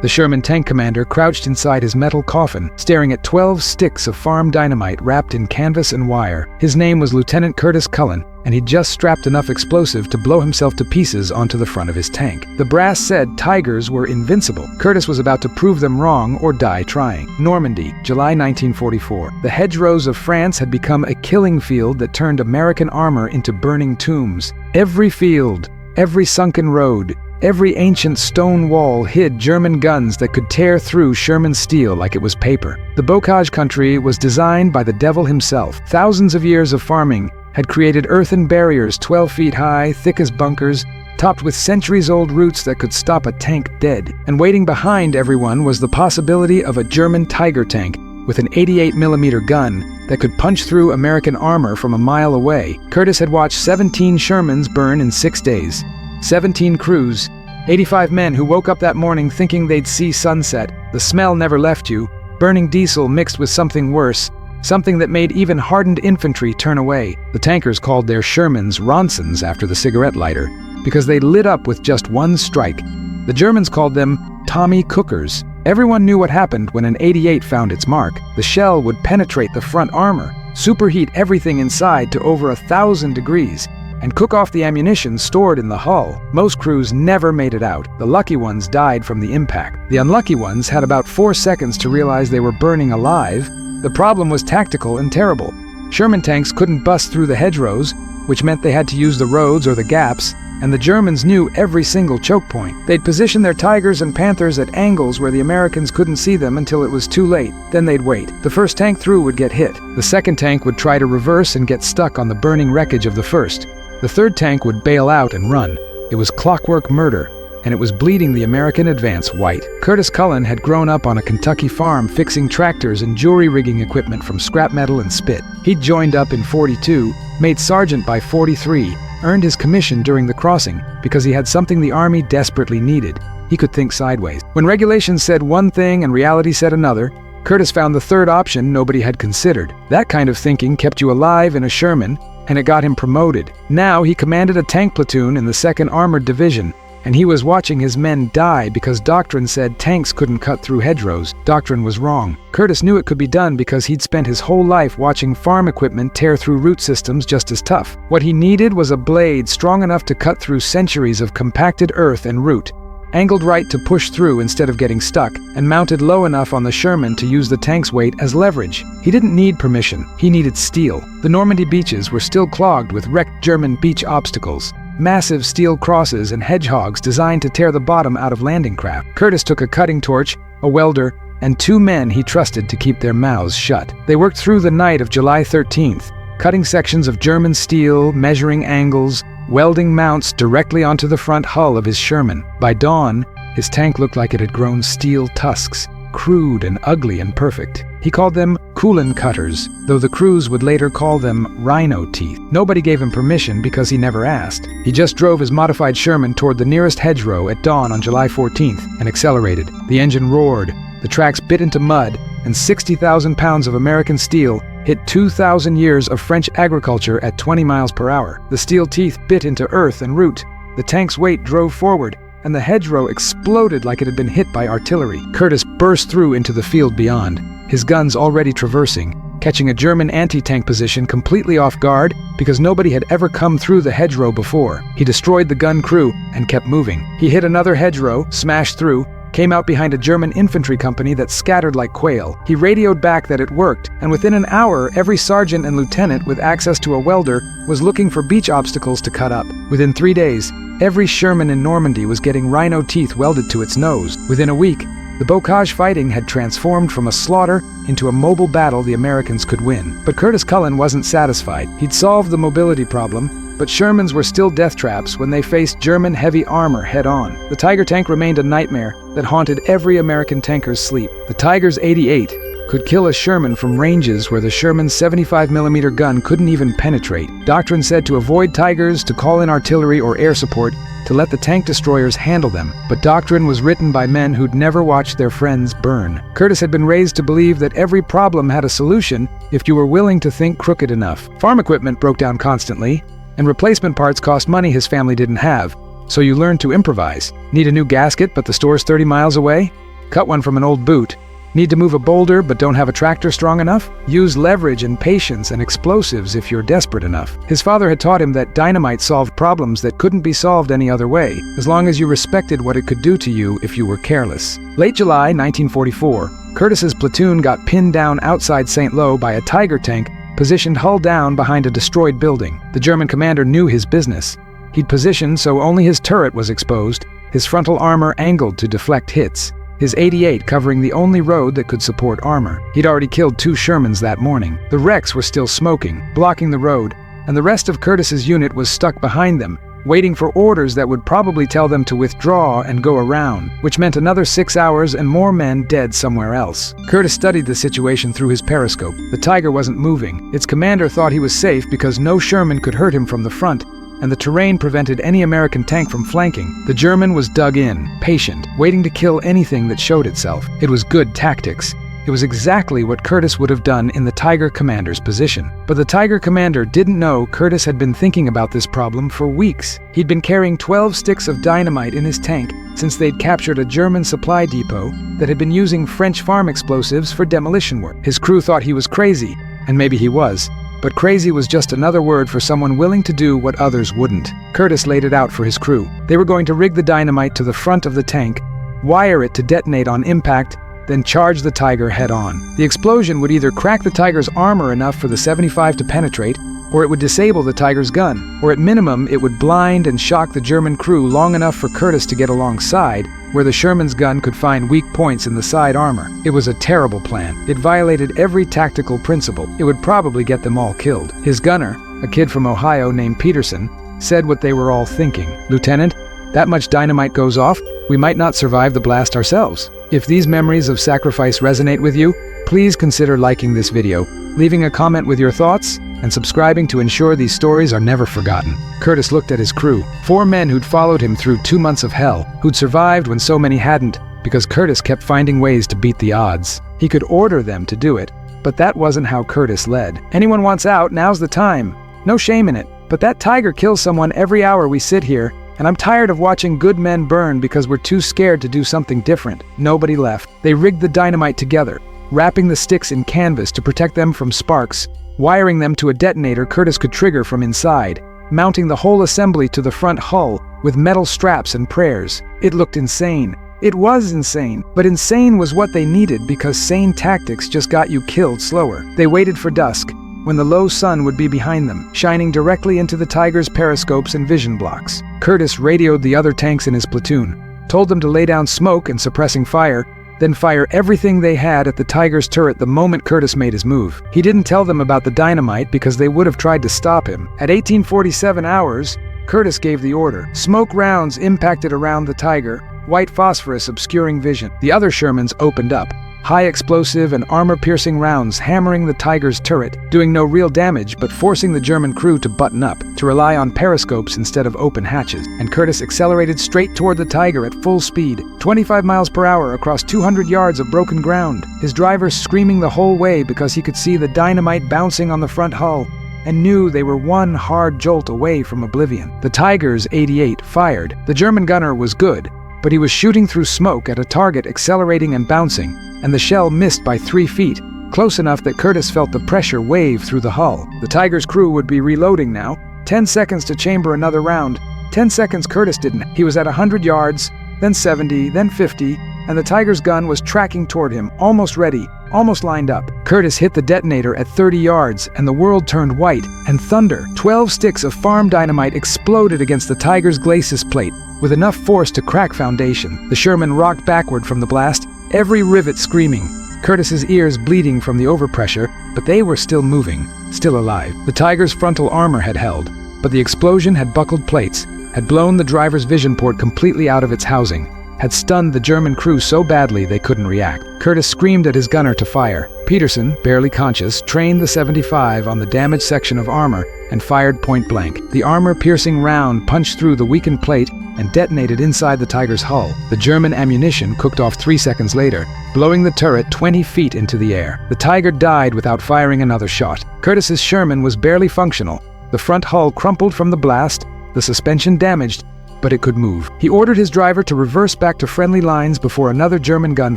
The Sherman tank commander crouched inside his metal coffin, staring at 12 sticks of farm dynamite wrapped in canvas and wire. His name was Lieutenant Curtis Cullen, and he'd just strapped enough explosive to blow himself to pieces onto the front of his tank. The brass said tigers were invincible. Curtis was about to prove them wrong or die trying. Normandy, July 1944. The hedgerows of France had become a killing field that turned American armor into burning tombs. Every field, every sunken road, every ancient stone wall hid German guns that could tear through Sherman steel like it was paper. The bocage country was designed by the devil himself. Thousands of years of farming had created earthen barriers 12 feet high, thick as bunkers, topped with centuries-old roots that could stop a tank dead. And waiting behind everyone was the possibility of a German Tiger tank with an 88mm gun that could punch through American armor from a mile away. Curtis had watched 17 Shermans burn in 6 days. 17 crews, 85 men who woke up that morning thinking they'd see sunset. The smell never left you, burning diesel mixed with something worse, something that made even hardened infantry turn away. The tankers called their Shermans Ronsons after the cigarette lighter, because they lit up with just one strike. The Germans called them Tommy Cookers. Everyone knew what happened when an 88 found its mark. The shell would penetrate the front armor, superheat everything inside to over 1,000 degrees, and cook off the ammunition stored in the hull. Most crews never made it out. The lucky ones died from the impact. The unlucky ones had about 4 seconds to realize they were burning alive. The problem was tactical and terrible. Sherman tanks couldn't bust through the hedgerows, which meant they had to use the roads or the gaps, and the Germans knew every single choke point. They'd position their Tigers and Panthers at angles where the Americans couldn't see them until it was too late. Then they'd wait. The first tank through would get hit. The second tank would try to reverse and get stuck on the burning wreckage of the first. The third tank would bail out and run. It was clockwork murder, and it was bleeding the American advance white. Curtis Cullen had grown up on a Kentucky farm fixing tractors and jewelry rigging equipment from scrap metal and spit. He'd joined up in '42, made sergeant by '43, earned his commission during the crossing because he had something the Army desperately needed. He could think sideways. When regulations said one thing and reality said another, Curtis found the third option nobody had considered. That kind of thinking kept you alive in a Sherman, and it got him promoted. Now he commanded a tank platoon in the 2nd Armored Division, and he was watching his men die because doctrine said tanks couldn't cut through hedgerows. Doctrine was wrong. Curtis knew it could be done because he'd spent his whole life watching farm equipment tear through root systems just as tough. What he needed was a blade strong enough to cut through centuries of compacted earth and root, angled right to push through instead of getting stuck, and mounted low enough on the Sherman to use the tank's weight as leverage. He didn't need permission, he needed steel. The Normandy beaches were still clogged with wrecked German beach obstacles, massive steel crosses and hedgehogs designed to tear the bottom out of landing craft. Curtis took a cutting torch, a welder, and 2 men he trusted to keep their mouths shut. They worked through the night of July 13th, cutting sections of German steel, measuring angles, welding mounts directly onto the front hull of his Sherman. By dawn, his tank looked like it had grown steel tusks, crude and ugly and perfect. He called them Coolan cutters, though the crews would later call them rhino teeth. Nobody gave him permission because he never asked. He just drove his modified Sherman toward the nearest hedgerow at dawn on July 14th and accelerated. The engine roared, the tracks bit into mud, and 60,000 pounds of American steel hit 2,000 years of French agriculture at 20 miles per hour. The steel teeth bit into earth and root. The tank's weight drove forward, and the hedgerow exploded like it had been hit by artillery. Curtis burst through into the field beyond, his guns already traversing, catching a German anti-tank position completely off guard because nobody had ever come through the hedgerow before. He destroyed the gun crew and kept moving. He hit another hedgerow, smashed through, came out behind a German infantry company that scattered like quail. He radioed back that it worked, and within an hour, every sergeant and lieutenant with access to a welder was looking for beach obstacles to cut up. Within 3 days, every Sherman in Normandy was getting rhino teeth welded to its nose. Within a week, the bocage fighting had transformed from a slaughter into a mobile battle the Americans could win. But Curtis Cullen wasn't satisfied. He'd solved the mobility problem, but Shermans were still death traps when they faced German heavy armor head-on. The Tiger tank remained a nightmare that haunted every American tanker's sleep. The Tiger's 88 could kill a Sherman from ranges where the Sherman's 75mm gun couldn't even penetrate. Doctrine said to avoid Tigers, to call in artillery or air support, to let the tank destroyers handle them. But doctrine was written by men who'd never watched their friends burn. Curtis had been raised to believe that every problem had a solution if you were willing to think crooked enough. Farm equipment broke down constantly, and replacement parts cost money his family didn't have, so you learned to improvise. Need a new gasket, but the store's 30 miles away? Cut one from an old boot. Need to move a boulder but don't have a tractor strong enough? Use leverage and patience and explosives if you're desperate enough. His father had taught him that dynamite solved problems that couldn't be solved any other way, as long as you respected what it could do to you if you were careless. Late July 1944, Curtis's platoon got pinned down outside St. Lo by a Tiger tank positioned hull down behind a destroyed building. The German commander knew his business. He'd positioned so only his turret was exposed, his frontal armor angled to deflect hits, his 88 covering the only road that could support armor. He'd already killed 2 Shermans that morning. The wrecks were still smoking, blocking the road, and the rest of Curtis's unit was stuck behind them, waiting for orders that would probably tell them to withdraw and go around, which meant another 6 hours and more men dead somewhere else. Curtis studied the situation through his periscope. The Tiger wasn't moving. Its commander thought he was safe because no Sherman could hurt him from the front, and the terrain prevented any American tank from flanking. The German was dug in, patient, waiting to kill anything that showed itself. It was good tactics. It was exactly what Curtis would have done in the Tiger commander's position. But the Tiger commander didn't know Curtis had been thinking about this problem for weeks. He'd been carrying 12 sticks of dynamite in his tank since they'd captured a German supply depot that had been using French farm explosives for demolition work. His crew thought he was crazy, and maybe he was. But crazy was just another word for someone willing to do what others wouldn't. Curtis laid it out for his crew. They were going to rig the dynamite to the front of the tank, wire it to detonate on impact, then charge the Tiger head-on. The explosion would either crack the Tiger's armor enough for the 75 to penetrate, or it would disable the Tiger's gun, or at minimum it would blind and shock the German crew long enough for Curtis to get alongside, where the Sherman's gun could find weak points in the side armor. It was a terrible plan. It violated every tactical principle. It would probably get them all killed. His gunner, a kid from Ohio named Peterson, said what they were all thinking. "Lieutenant, that much dynamite goes off, we might not survive the blast ourselves." If these memories of sacrifice resonate with you, please consider liking this video, leaving a comment with your thoughts, and subscribing to ensure these stories are never forgotten. Curtis looked at his crew, 4 men who'd followed him through 2 months of hell, who'd survived when so many hadn't, because Curtis kept finding ways to beat the odds. He could order them to do it, but that wasn't how Curtis led. "Anyone wants out, now's the time. No shame in it. But that Tiger kills someone every hour we sit here, and I'm tired of watching good men burn because we're too scared to do something different." Nobody left. They rigged the dynamite together, wrapping the sticks in canvas to protect them from sparks, wiring them to a detonator Curtis could trigger from inside, mounting the whole assembly to the front hull with metal straps and prayers. It looked insane. It was insane, but insane was what they needed because sane tactics just got you killed slower. They waited for dusk, when the low sun would be behind them, shining directly into the Tiger's periscopes and vision blocks. Curtis radioed the other tanks in his platoon, told them to lay down smoke and suppressing fire, then fire everything they had at the Tiger's turret the moment Curtis made his move. He didn't tell them about the dynamite because they would have tried to stop him. At 1847 hours, Curtis gave the order. Smoke rounds impacted around the Tiger, white phosphorus obscuring vision. The other Shermans opened up. High explosive and armor-piercing rounds hammering the Tiger's turret, doing no real damage but forcing the German crew to button up, to rely on periscopes instead of open hatches. And Curtis accelerated straight toward the Tiger at full speed, 25 miles per hour across 200 yards of broken ground, his driver screaming the whole way because he could see the dynamite bouncing on the front hull, and knew they were one hard jolt away from oblivion. The Tiger's 88 fired. The German gunner was good, but he was shooting through smoke at a target accelerating and bouncing, and the shell missed by 3 feet, close enough that Curtis felt the pressure wave through the hull. The Tiger's crew would be reloading now. 10 seconds to chamber another round. 10 seconds Curtis didn't. He was at 100 yards, then 70, then 50, and the Tiger's gun was tracking toward him, almost ready, almost lined up. Curtis hit the detonator at 30 yards, and the world turned white, and thunder. 12 sticks of farm dynamite exploded against the Tiger's glacis plate, with enough force to crack foundation. The Sherman rocked backward from the blast, every rivet screaming, Curtis's ears bleeding from the overpressure, but they were still moving, still alive. The Tiger's frontal armor had held, but the explosion had buckled plates, had blown the driver's vision port completely out of its housing, had stunned the German crew so badly they couldn't react. Curtis screamed at his gunner to fire. Peterson, barely conscious, trained the 75 on the damaged section of armor and fired point blank. The armor-piercing round punched through the weakened plate and detonated inside the Tiger's hull. The German ammunition cooked off 3 seconds later, blowing the turret 20 feet into the air. The Tiger died without firing another shot. Curtis's Sherman was barely functional. The front hull crumpled from the blast, the suspension damaged, but it could move. He ordered his driver to reverse back to friendly lines before another German gun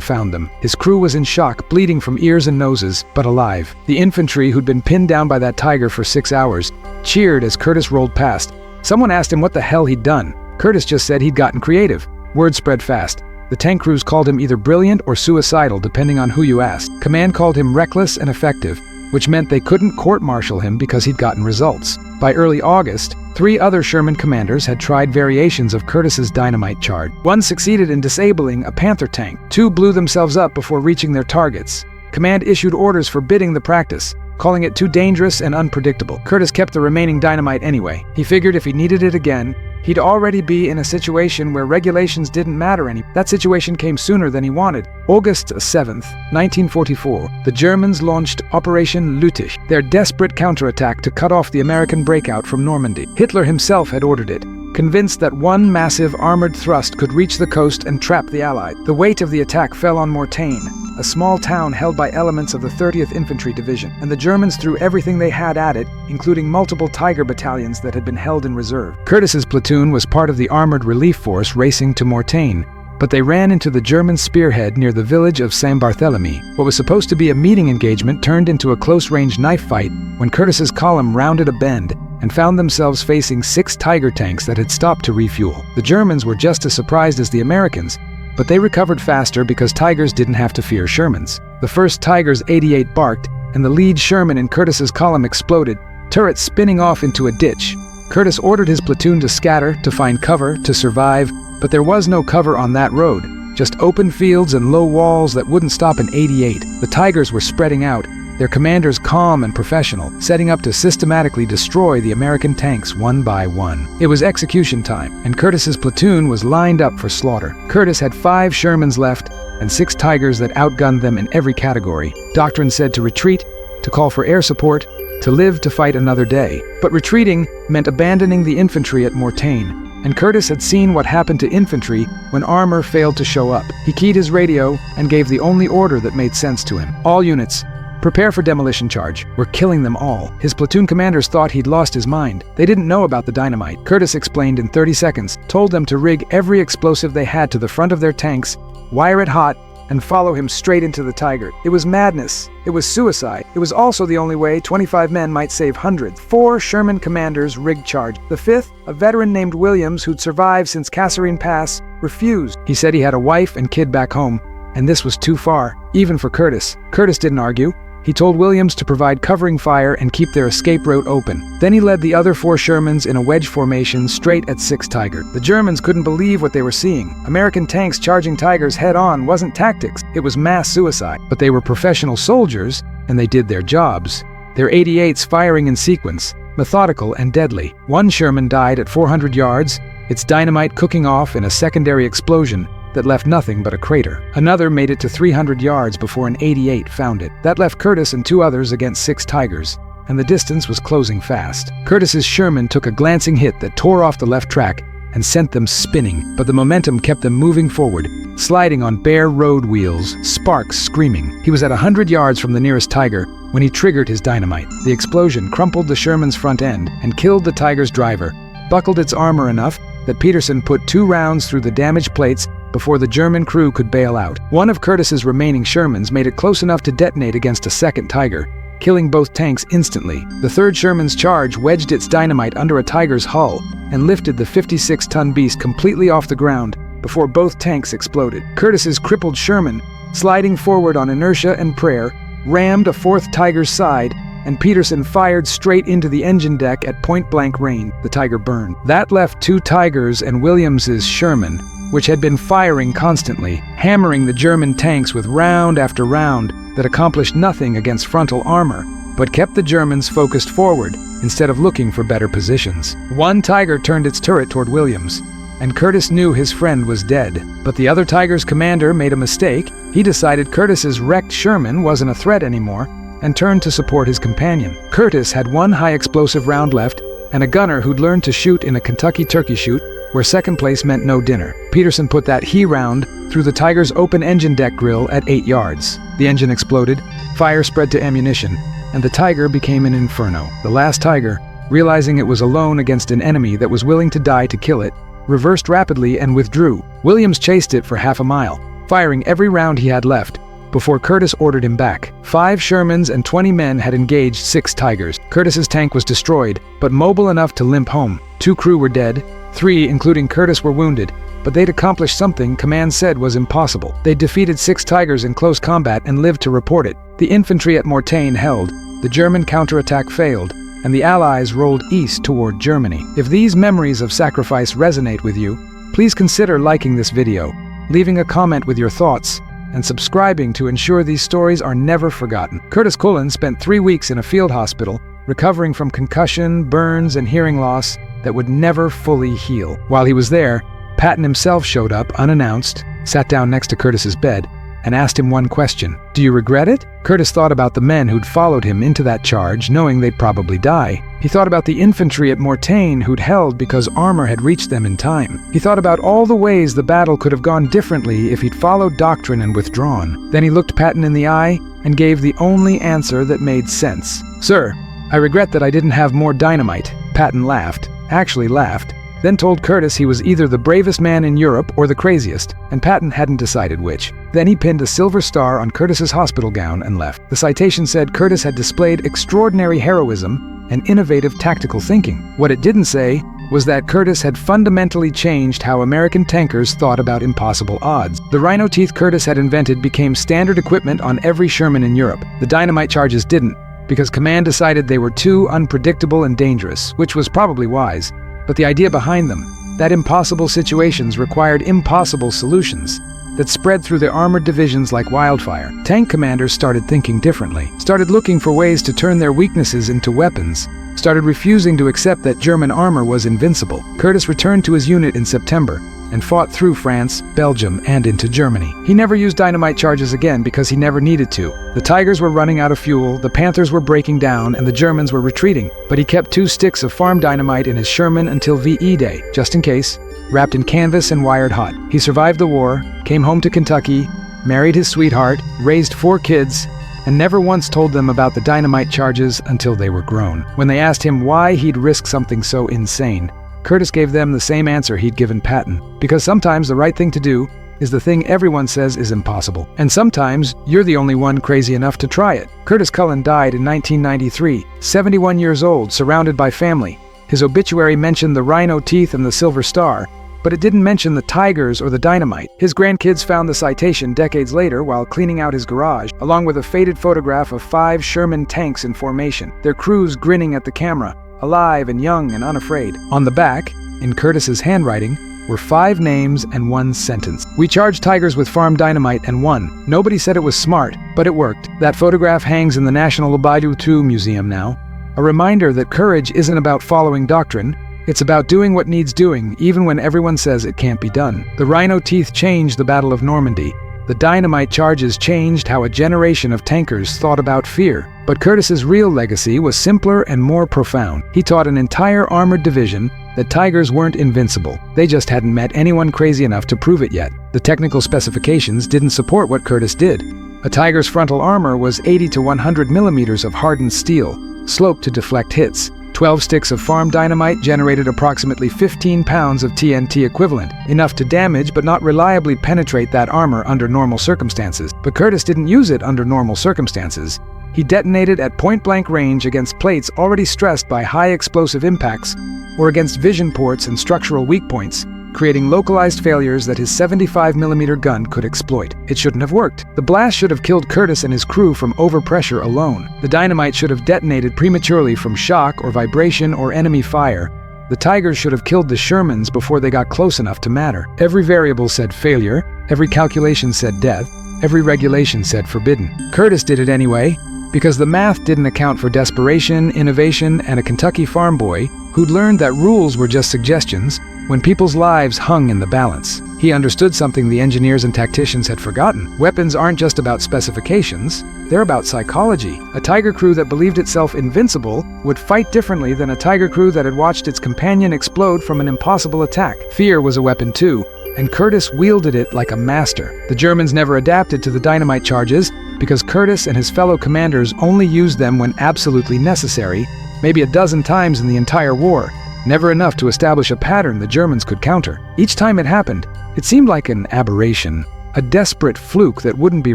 found them. His crew was in shock, bleeding from ears and noses, but alive. The infantry, who'd been pinned down by that Tiger for 6 hours, cheered as Curtis rolled past. Someone asked him what the hell he'd done. Curtis just said he'd gotten creative. Word spread fast. The tank crews called him either brilliant or suicidal, depending on who you asked. Command called him reckless and effective, which meant they couldn't court-martial him because he'd gotten results. By early August, 3 other Sherman commanders had tried variations of Curtis's dynamite charge. One succeeded in disabling a Panther tank. 2 blew themselves up before reaching their targets. Command issued orders forbidding the practice, calling it too dangerous and unpredictable. Curtis kept the remaining dynamite anyway. He figured if he needed it again, he'd already be in a situation where regulations didn't matter any. That situation came sooner than he wanted. August 7th, 1944, the Germans launched Operation Lüttich, their desperate counterattack to cut off the American breakout from Normandy. Hitler himself had ordered it, convinced that one massive armored thrust could reach the coast and trap the Allies. The weight of the attack fell on Mortain, a small town held by elements of the 30th Infantry Division, and the Germans threw everything they had at it, including multiple Tiger battalions that had been held in reserve. Curtis's platoon was part of the armored relief force racing to Mortain, but they ran into the German spearhead near the village of Saint Barthélemy. What was supposed to be a meeting engagement turned into a close-range knife fight when Curtis's column rounded a bend and found themselves facing 6 Tiger tanks that had stopped to refuel. The Germans were just as surprised as the Americans, but they recovered faster because Tigers didn't have to fear Shermans. The first Tiger's 88 barked, and the lead Sherman in Curtis's column exploded, turret spinning off into a ditch. Curtis ordered his platoon to scatter, to find cover, to survive, but there was no cover on that road, just open fields and low walls that wouldn't stop an 88. The Tigers were spreading out, their commanders calm and professional, setting up to systematically destroy the American tanks one by one. It was execution time, and Curtis's platoon was lined up for slaughter. Curtis had 5 Shermans left and 6 Tigers that outgunned them in every category. Doctrine said to retreat, to call for air support, to live to fight another day. But retreating meant abandoning the infantry at Mortain, and Curtis had seen what happened to infantry when armor failed to show up. He keyed his radio and gave the only order that made sense to him. All units, prepare for demolition charge. We're killing them all. His platoon commanders thought he'd lost his mind. They didn't know about the dynamite. Curtis explained in 30 seconds, told them to rig every explosive they had to the front of their tanks, wire it hot, and follow him straight into the Tiger. It was madness. It was suicide. It was also the only way 25 men might save hundreds. 4 Sherman commanders rigged charge. The 5th, a veteran named Williams who'd survived since Kasserine Pass, refused. He said he had a wife and kid back home, and this was too far, even for Curtis. Curtis didn't argue. He told Williams to provide covering fire and keep their escape route open. Then he led the other 4 Shermans in a wedge formation straight at 6 Tiger. The Germans couldn't believe what they were seeing. American tanks charging Tigers head-on wasn't tactics, it was mass suicide. But they were professional soldiers, and they did their jobs. Their 88s firing in sequence, methodical and deadly. One Sherman died at 400 yards, its dynamite cooking off in a secondary explosion that left nothing but a crater. Another made it to 300 yards before an 88 found it. That left Curtis and 2 others against 6 Tigers, and the distance was closing fast. Curtis's Sherman took a glancing hit that tore off the left track and sent them spinning, but the momentum kept them moving forward, sliding on bare road wheels, sparks screaming. He was at 100 yards from the nearest Tiger when he triggered his dynamite. The explosion crumpled the Sherman's front end and killed the Tiger's driver, buckled its armor enough that Peterson put 2 rounds through the damaged plates before the German crew could bail out. One of Curtis's remaining Shermans made it close enough to detonate against a second Tiger, killing both tanks instantly. The 3rd Sherman's charge wedged its dynamite under a Tiger's hull and lifted the 56-ton beast completely off the ground before both tanks exploded. Curtis's crippled Sherman, sliding forward on inertia and prayer, rammed a 4th Tiger's side, and Peterson fired straight into the engine deck at point-blank range. The Tiger burned. That left 2 Tigers and Williams's Sherman, which had been firing constantly, hammering the German tanks with round after round that accomplished nothing against frontal armor, but kept the Germans focused forward instead of looking for better positions. One Tiger turned its turret toward Williams, and Curtis knew his friend was dead. But the other Tiger's commander made a mistake. He decided Curtis's wrecked Sherman wasn't a threat anymore and turned to support his companion. Curtis had 1 high-explosive round left and a gunner who'd learned to shoot in a Kentucky turkey shoot where second place meant no dinner. Peterson put that he round through the Tiger's open engine deck grill at 8 yards. The engine exploded, fire spread to ammunition, and the Tiger became an inferno. The last Tiger, realizing it was alone against an enemy that was willing to die to kill it, reversed rapidly and withdrew. Williams chased it for half a mile, firing every round he had left, before Curtis ordered him back. 5 Shermans and 20 men had engaged 6 Tigers. Curtis's tank was destroyed, but mobile enough to limp home. 2 crew were dead, 3, including Curtis, were wounded, but they'd accomplished something command said was impossible. They'd defeated 6 Tigers in close combat and lived to report it. The infantry at Mortain held, the German counterattack failed, and the Allies rolled east toward Germany. If these memories of sacrifice resonate with you, please consider liking this video, leaving a comment with your thoughts, and subscribing to ensure these stories are never forgotten. Curtis Cullen spent 3 weeks in a field hospital, recovering from concussion, burns, and hearing loss that would never fully heal. While he was there, Patton himself showed up unannounced, sat down next to Curtis's bed, and asked him one question. "Do you regret it?" Curtis thought about the men who'd followed him into that charge, knowing they'd probably die. He thought about the infantry at Mortain who'd held because armor had reached them in time. He thought about all the ways the battle could have gone differently if he'd followed doctrine and withdrawn. Then he looked Patton in the eye and gave the only answer that made sense. "Sir, I regret that I didn't have more dynamite." Patton laughed, actually laughed, then told Curtis he was either the bravest man in Europe or the craziest, and Patton hadn't decided which. Then he pinned a silver star on Curtis's hospital gown and left. The citation said Curtis had displayed extraordinary heroism and innovative tactical thinking. What it didn't say was that Curtis had fundamentally changed how American tankers thought about impossible odds. The rhino teeth Curtis had invented became standard equipment on every Sherman in Europe. The dynamite charges didn't, because command decided they were too unpredictable and dangerous, which was probably wise. But the idea behind them, that impossible situations required impossible solutions, that spread through the armored divisions like wildfire. Tank commanders started thinking differently, started looking for ways to turn their weaknesses into weapons, started refusing to accept that German armor was invincible. Curtis returned to his unit in September and fought through France, Belgium, and into Germany. He never used dynamite charges again because he never needed to. The Tigers were running out of fuel, the Panthers were breaking down, and the Germans were retreating. But he kept 2 sticks of farm dynamite in his Sherman until VE Day, just in case, wrapped in canvas and wired hot. He survived the war, came home to Kentucky, married his sweetheart, raised 4 kids, and never once told them about the dynamite charges until they were grown. When they asked him why he'd risk something so insane, Curtis gave them the same answer he'd given Patton. Because sometimes the right thing to do is the thing everyone says is impossible. And sometimes you're the only one crazy enough to try it. Curtis Cullen died in 1993, 71 years old, surrounded by family. His obituary mentioned the rhino teeth and the silver star, but it didn't mention the Tigers or the dynamite. His grandkids found the citation decades later while cleaning out his garage, along with a faded photograph of 5 Sherman tanks in formation, their crews grinning at the camera, alive and young and unafraid. On the back, in Curtis's handwriting, were 5 names and 1 sentence. "We charged Tigers with farm dynamite and won. Nobody said it was smart, but it worked." That photograph hangs in the National Obaidu Museum now, a reminder that courage isn't about following doctrine, it's about doing what needs doing, even when everyone says it can't be done. The rhino teeth changed the Battle of Normandy. The dynamite charges changed how a generation of tankers thought about fear. But Curtis's real legacy was simpler and more profound. He taught an entire armored division that Tigers weren't invincible. They just hadn't met anyone crazy enough to prove it yet. The technical specifications didn't support what Curtis did. A Tiger's frontal armor was 80 to 100 millimeters of hardened steel, sloped to deflect hits. 12 sticks of farm dynamite generated approximately 15 pounds of TNT equivalent, enough to damage but not reliably penetrate that armor under normal circumstances. But Curtis didn't use it under normal circumstances. He detonated at point-blank range against plates already stressed by high explosive impacts, or against vision ports and structural weak points, creating localized failures that his 75mm gun could exploit. It shouldn't have worked. The blast should have killed Curtis and his crew from overpressure alone. The dynamite should have detonated prematurely from shock or vibration or enemy fire. The Tigers should have killed the Shermans before they got close enough to matter. Every variable said failure, every calculation said death, every regulation said forbidden. Curtis did it anyway, because the math didn't account for desperation, innovation, and a Kentucky farm boy who'd learned that rules were just suggestions when people's lives hung in the balance. He understood something the engineers and tacticians had forgotten. Weapons aren't just about specifications, they're about psychology. A Tiger crew that believed itself invincible would fight differently than a Tiger crew that had watched its companion explode from an impossible attack. Fear was a weapon too, and Curtis wielded it like a master. The Germans never adapted to the dynamite charges because Curtis and his fellow commanders only used them when absolutely necessary, maybe a dozen times in the entire war. never enough to establish a pattern the Germans could counter. Each time it happened, it seemed like an aberration, a desperate fluke that wouldn't be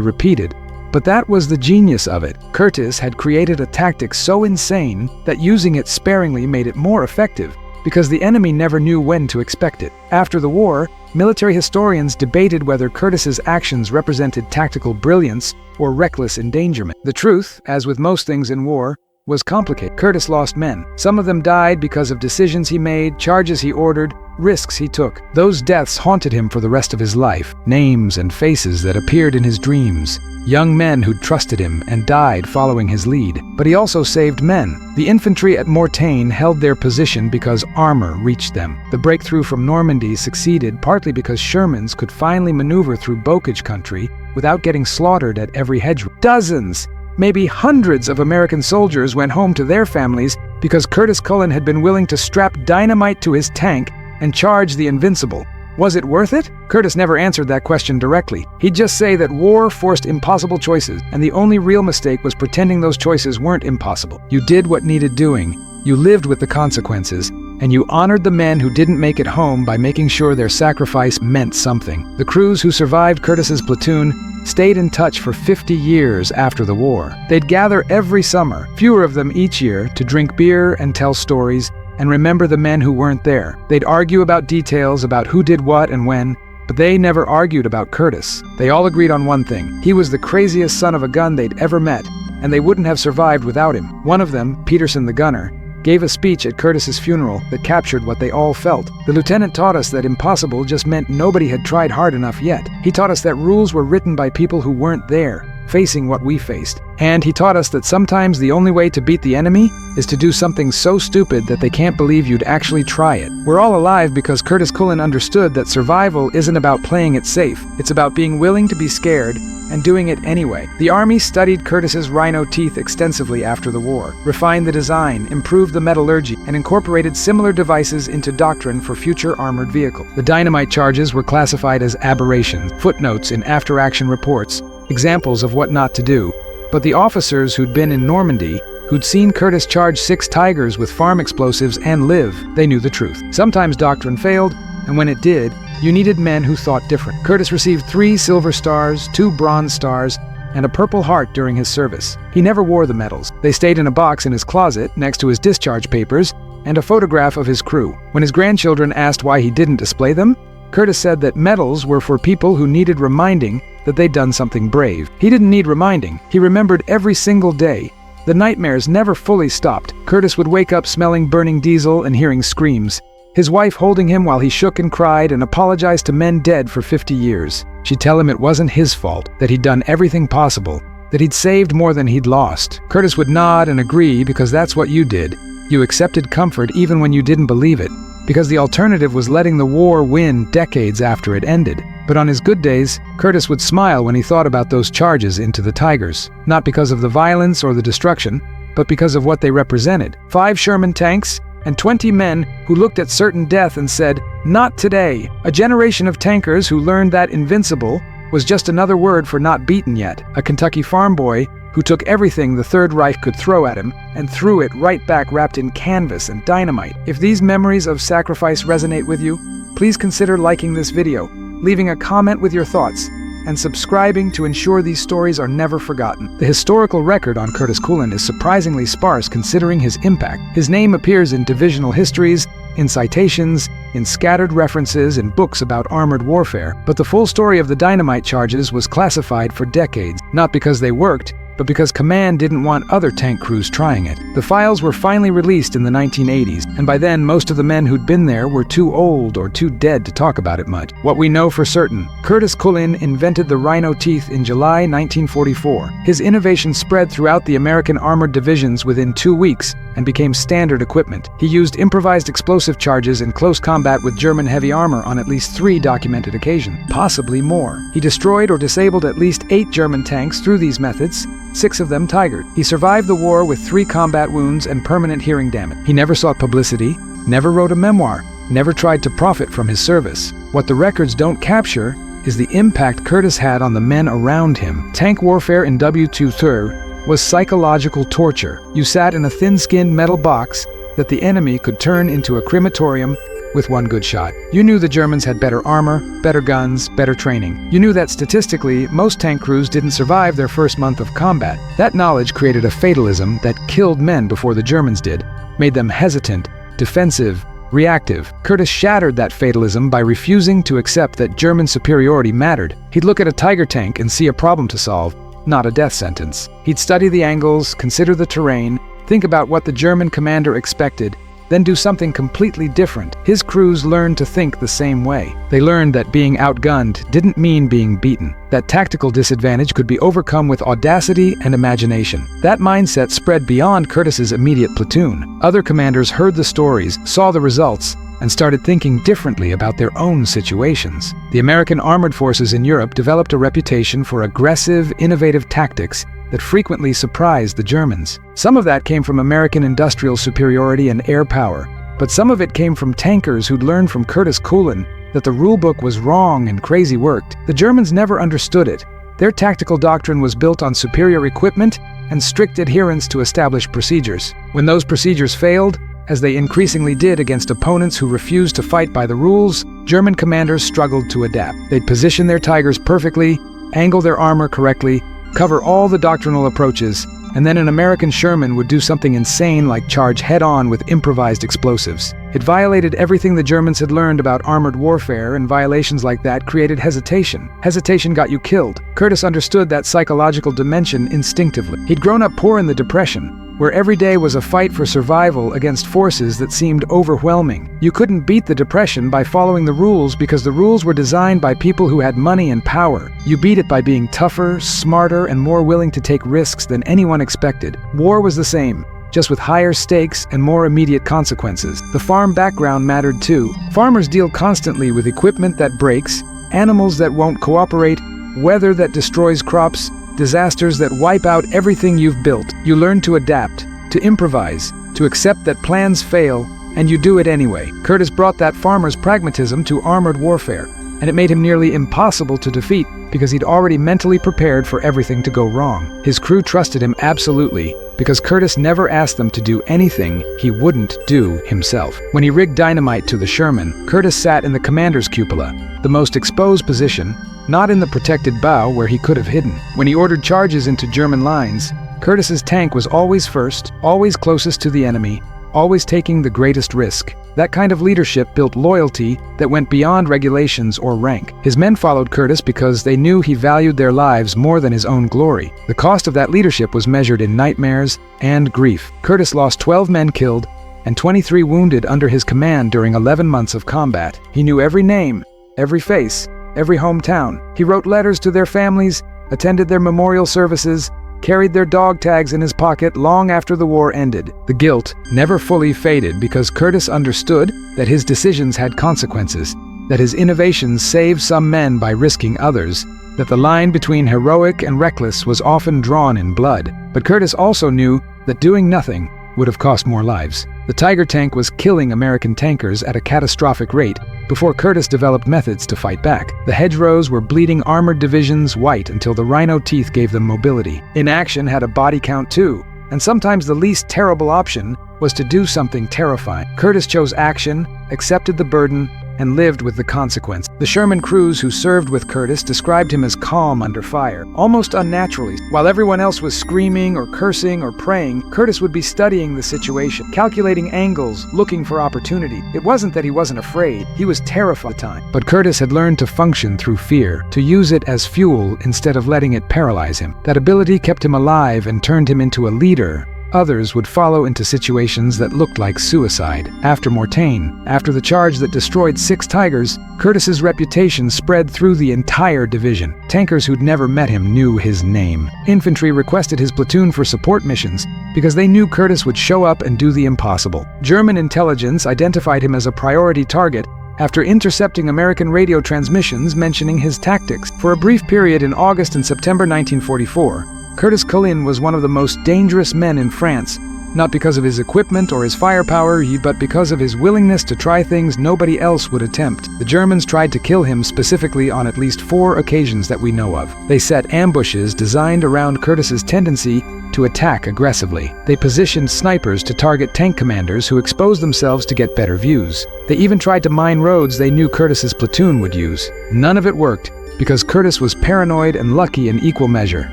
repeated. But that was the genius of it. Curtis had created a tactic so insane that using it sparingly made it more effective, because the enemy never knew when to expect it. After the war, military historians debated whether Curtis's actions represented tactical brilliance or reckless endangerment. The truth, as with most things in war, was complicated. Curtis lost men. Some of them died because of decisions he made, charges he ordered, risks he took. Those deaths haunted him for the rest of his life, names and faces that appeared in his dreams. Young men who'd trusted him and died following his lead. But he also saved men. The infantry at Mortain held their position because armor reached them. The breakthrough from Normandy succeeded partly because Shermans could finally maneuver through bocage country without getting slaughtered at every hedgerow. Dozens, maybe hundreds of American soldiers went home to their families because Curtis Cullen had been willing to strap dynamite to his tank and charge the invincible. Was it worth it? Curtis never answered that question directly. He'd just say that war forced impossible choices, and the only real mistake was pretending those choices weren't impossible. You did what needed doing, you lived with the consequences, and you honored the men who didn't make it home by making sure their sacrifice meant something. The crews who survived Curtis's platoon stayed in touch for 50 years after the war. They'd gather every summer, fewer of them each year, to drink beer and tell stories, and remember the men who weren't there. They'd argue about details, about who did what and when, but they never argued about Curtis. They all agreed on one thing: he was the craziest son of a gun they'd ever met, and they wouldn't have survived without him. One of them, Peterson the gunner, gave a speech at Curtis's funeral that captured what they all felt. The lieutenant taught us that impossible just meant nobody had tried hard enough yet. He taught us that rules were written by people who weren't there, facing what we faced. And he taught us that sometimes the only way to beat the enemy is to do something so stupid that they can't believe you'd actually try it. We're all alive because Curtis Cullen understood that survival isn't about playing it safe. It's about being willing to be scared and doing it anyway. The Army studied Curtis's rhino teeth extensively after the war, refined the design, improved the metallurgy, and incorporated similar devices into doctrine for future armored vehicles. The dynamite charges were classified as aberrations, footnotes in after-action reports, examples of what not to do. But the officers who'd been in Normandy, who'd seen Curtis charge 6 Tigers with farm explosives and live, they knew the truth. Sometimes doctrine failed, and when it did, you needed men who thought different. Curtis received 3 Silver Stars, 2 Bronze Stars, and a Purple Heart during his service. He never wore the medals. They stayed in a box in his closet next to his discharge papers and a photograph of his crew. When his grandchildren asked why he didn't display them, Curtis said that medals were for people who needed reminding that they'd done something brave. He didn't need reminding. He remembered every single day. The nightmares never fully stopped. Curtis would wake up smelling burning diesel and hearing screams. His wife holding him while he shook and cried and apologized to men dead for 50 years. She'd tell him it wasn't his fault, that he'd done everything possible, that he'd saved more than he'd lost. Curtis would nod and agree because that's what you did. You accepted comfort even when you didn't believe it, because the alternative was letting the war win decades after it ended. But on his good days, Curtis would smile when he thought about those charges into the Tigers, not because of the violence or the destruction, but because of what they represented. 5 Sherman tanks and 20 men who looked at certain death and said, "Not today." A generation of tankers who learned that invincible was just another word for not beaten yet. A Kentucky farm boy who took everything the Third Reich could throw at him and threw it right back wrapped in canvas and dynamite. If these memories of sacrifice resonate with you, please consider liking this video, leaving a comment with your thoughts, and subscribing to ensure these stories are never forgotten. The historical record on Curtis Cullen is surprisingly sparse considering his impact. His name appears in divisional histories, in citations, in scattered references in books about armored warfare, but the full story of the dynamite charges was classified for decades, not because they worked, but because command didn't want other tank crews trying it. The files were finally released in the 1980s, and by then most of the men who'd been there were too old or too dead to talk about it much. What we know for certain: Curtis Cullen invented the rhino teeth in July 1944. His innovation spread throughout the American armored divisions within 2 weeks and became standard equipment. He used improvised explosive charges in close combat with German heavy armor on at least 3 documented occasions, possibly more. He destroyed or disabled at least 8 German tanks through these methods, 6 of them Tigered. He survived the war with 3 combat wounds and permanent hearing damage. He never sought publicity, never wrote a memoir, never tried to profit from his service. What the records don't capture is the impact Curtis had on the men around him. Tank warfare in W2 was psychological torture. You sat in a thin-skinned metal box that the enemy could turn into a crematorium with one good shot. You knew the Germans had better armor, better guns, better training. You knew that statistically, most tank crews didn't survive their first month of combat. That knowledge created a fatalism that killed men before the Germans did, made them hesitant, defensive, reactive. Curtis shattered that fatalism by refusing to accept that German superiority mattered. He'd look at a Tiger tank and see a problem to solve, not a death sentence. He'd study the angles, consider the terrain, think about what the German commander expected, then do something completely different. His crews learned to think the same way. They learned that being outgunned didn't mean being beaten, that tactical disadvantage could be overcome with audacity and imagination. That mindset spread beyond Curtis's immediate platoon. Other commanders heard the stories, saw the results, and started thinking differently about their own situations. The American armored forces in Europe developed a reputation for aggressive, innovative tactics that frequently surprised the Germans. Some of that came from American industrial superiority and air power, but some of it came from tankers who'd learned from Curtis Cullen that the rulebook was wrong and crazy worked. The Germans never understood it. Their tactical doctrine was built on superior equipment and strict adherence to established procedures. When those procedures failed, as they increasingly did against opponents who refused to fight by the rules, German commanders struggled to adapt. They'd position their Tigers perfectly, angle their armor correctly, cover all the doctrinal approaches, and then an American Sherman would do something insane like charge head-on with improvised explosives. It violated everything the Germans had learned about armored warfare, and violations like that created hesitation. Hesitation got you killed. Curtis understood that psychological dimension instinctively. He'd grown up poor in the Depression, where every day was a fight for survival against forces that seemed overwhelming. You couldn't beat the Depression by following the rules because the rules were designed by people who had money and power. You beat it by being tougher, smarter, and more willing to take risks than anyone expected. War was the same, just with higher stakes and more immediate consequences. The farm background mattered too. Farmers deal constantly with equipment that breaks, animals that won't cooperate, weather that destroys crops, disasters that wipe out everything you've built. You learn to adapt, to improvise, to accept that plans fail, and you do it anyway. Curtis brought that farmer's pragmatism to armored warfare, and it made him nearly impossible to defeat because he'd already mentally prepared for everything to go wrong. His crew trusted him absolutely because Curtis never asked them to do anything he wouldn't do himself. When he rigged dynamite to the Sherman, Curtis sat in the commander's cupola, the most exposed position, not in the protected bow where he could have hidden. When he ordered charges into German lines, Curtis's tank was always first, always closest to the enemy, always taking the greatest risk. That kind of leadership built loyalty that went beyond regulations or rank. His men followed Curtis because they knew he valued their lives more than his own glory. The cost of that leadership was measured in nightmares and grief. Curtis lost 12 men killed and 23 wounded under his command during 11 months of combat. He knew every name, every face, every hometown. He wrote letters to their families, attended their memorial services, carried their dog tags in his pocket long after the war ended. The guilt never fully faded because Curtis understood that his decisions had consequences, that his innovations saved some men by risking others, that the line between heroic and reckless was often drawn in blood. But Curtis also knew that doing nothing would have cost more lives. The Tiger tank was killing American tankers at a catastrophic rate before Curtis developed methods to fight back. The hedgerows were bleeding armored divisions white until the rhino teeth gave them mobility. Inaction had a body count too, and sometimes the least terrible option was to do something terrifying. Curtis chose action, accepted the burden, and lived with the consequence. The Sherman crews who served with Curtis described him as calm under fire, almost unnaturally. While everyone else was screaming or cursing or praying, Curtis would be studying the situation, calculating angles, looking for opportunity. It wasn't that he wasn't afraid, he was terrified at the time. But Curtis had learned to function through fear, to use it as fuel instead of letting it paralyze him. That ability kept him alive and turned him into a leader. Others would follow into situations that looked like suicide. After Mortain, after the charge that destroyed 6 Tigers, Curtis's reputation spread through the entire division. Tankers who'd never met him knew his name. Infantry requested his platoon for support missions because they knew Curtis would show up and do the impossible. German intelligence identified him as a priority target after intercepting American radio transmissions mentioning his tactics. For a brief period in August and September 1944, Curtis Cullen was one of the most dangerous men in France not because of his equipment or his firepower, but because of his willingness to try things nobody else would attempt. The Germans tried to kill him specifically on at least 4 occasions that we know of. They set ambushes designed around Curtis's tendency to attack aggressively. They positioned snipers to target tank commanders who exposed themselves to get better views. They even tried to mine roads they knew Curtis's platoon would use. None of it worked, because Curtis was paranoid and lucky in equal measure.